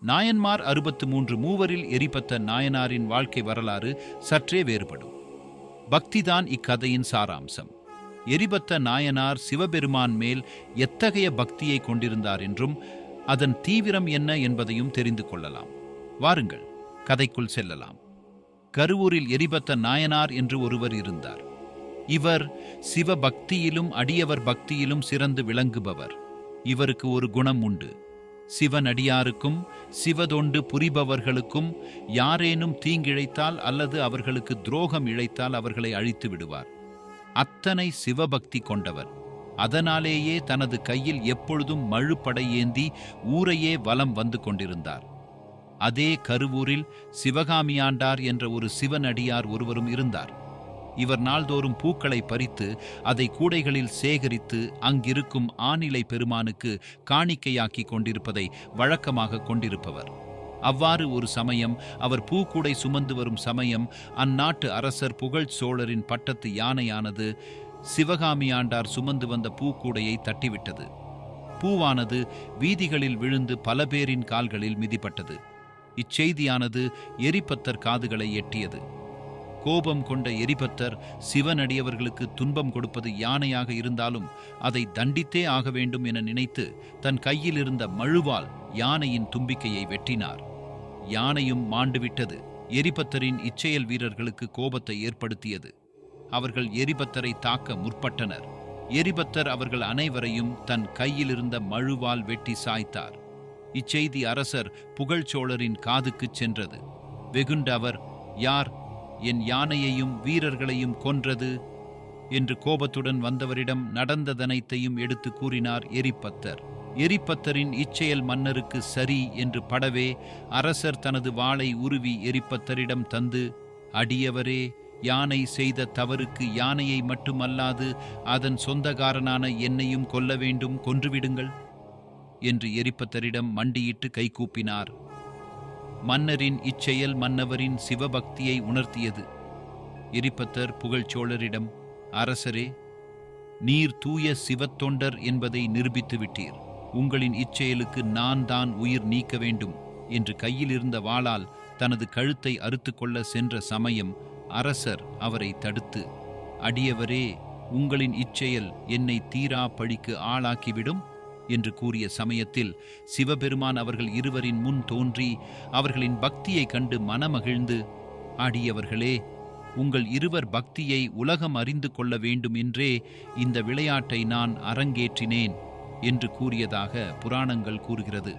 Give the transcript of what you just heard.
நாயன்மார் 63 மூவரில் எரிபத்த நாயனாரின் வாழ்க்கை வரலாறு சற்றே வேறுபடும். பக்திதான் இக்கதையின் சாராம்சம். எரிபத்த நாயனார் சிவபெருமான் மேல் எத்தகைய பக்தியை கொண்டிருந்தார் என்றும் அதன் தீவிரம் என்ன என்பதையும் தெரிந்து கொள்ளலாம். வாருங்கள், கதைக்குள் செல்லலாம். கருவூரில் எரிபத்த நாயனார் என்று ஒருவர் இருந்தார். இவர் சிவபக்தியிலும் அடியவர் பக்தியிலும் சிறந்து விளங்குபவர். இவருக்கு ஒரு குணம் உண்டு. சிவனடியாருக்கும் சிவதொண்டு புரிபவர்களுக்கும் யாரேனும் தீங்கிழைத்தால் அல்லது அவர்களுக்கு துரோகம் இழைத்தால் அவர்களை அழித்து விடுவார். அத்தனை சிவபக்தி கொண்டவர். அதனாலேயே தனது கையில் எப்பொழுதும் மழுப்படை ஏந்தி ஊரையே வலம் வந்து கொண்டிருந்தார். அதே கருவூரில் சிவகாமியாண்டார் என்ற ஒரு சிவனடியார் ஒருவரும் இருந்தார். இவர் நாள்தோறும் பூக்களை பறித்து அதை கூடைகளில் சேகரித்து அங்கிருக்கும் ஆநிலை பெருமானுக்கு காணிக்கையாக்கி கொண்டிருப்பதை வழக்கமாக கொண்டிருப்பவர். அவ்வாறு ஒரு சமயம் அவர் பூக்கூடை சுமந்து வரும் சமயம் அந்நாட்டு அரசர் புகழ் சோழரின் பட்டத்து யானையானது சிவகாமியாண்டார் சுமந்து வந்த பூக்கூடையை தட்டிவிட்டது. பூவானது வீதிகளில் விழுந்து பல பேரின் கால்களில் மிதிப்பட்டது. இச்செய்தியானது எரிபத்தர் காதுகளை எட்டியது. கோபம் கொண்ட எரிபத்தர் சிவனடியவர்களுக்கு துன்பம் கொடுப்பது யானையாக இருந்தாலும் அதை தண்டித்தே ஆக வேண்டும் என நினைத்து தன் கையில் இருந்த மழுவால் யானையின் தும்பிக்கையை வெட்டினார். யானையும் மாண்டுவிட்டது. எரிபத்தரின் இச்செயல் வீரர்களுக்கு கோபத்தை ஏற்படுத்தியது. அவர்கள் எரிபத்தரை தாக்க முற்பட்டனர். எரிபத்தர் அவர்கள் அனைவரையும் தன் கையில் இருந்த மழுவால் வெட்டி சாய்த்தார். இச்செய்தி அரசர் புகழ்ச்சோழரின் காதுக்குச் சென்றது. வெகுண்ட அவர், யார் என் யானையையும் வீரர்களையும் கொன்றது என்று கோபத்துடன் வந்தவரிடம் நடந்ததனைத்தையும் எடுத்து கூறினார் எரிபத்தர். எரிபத்தரின் இச்செயல் மன்னருக்கு சரி என்று படவே அரசர் தனது வாளை உருவி எரிபத்தரிடம் தந்து, அடியவரே, யானை செய்த தவறுக்கு யானையை மட்டுமல்லாது அதன் சொந்தக்காரனான என்னையும் கொல்ல வேண்டும், கொன்றுவிடுங்கள் என்று எரிபத்தரிடம் மண்டியிட்டு கைகூப்பினார். மன்னரின் இச்செயல் மன்னவரின் சிவபக்தியை உணர்த்தியது. எரிபத்தர் புகழ்ச்சோழரிடம், அரசரே, நீர் தூய சிவத்தொண்டர் என்பதை நிரூபித்து விட்டீர். உங்களின் இச்செயலுக்கு நான் தான் உயிர் நீக்க வேண்டும் என்று கையில் இருந்த வாளால் தனது கழுத்தை அறுத்து கொள்ள சென்ற சமயம் அரசர் அவரை தடுத்து, அடியவரே, உங்களின் இச்செயல் என்னை தீரா பழிக்கு ஆளாக்கிவிடும் என்று கூறிய சமயத்தில் சிவபெருமான் அவர்கள் இருவரின் முன் தோன்றி அவர்களின் பக்தியை கண்டு மனமகிழ்ந்து, அடியவர்களே, உங்கள் இருவர் பக்தியை உலகம் அறிந்து கொள்ள வேண்டும் என்றே இந்த விளையாட்டை நான் அரங்கேற்றினேன் என்று கூறியதாக புராணங்கள் கூறுகிறது.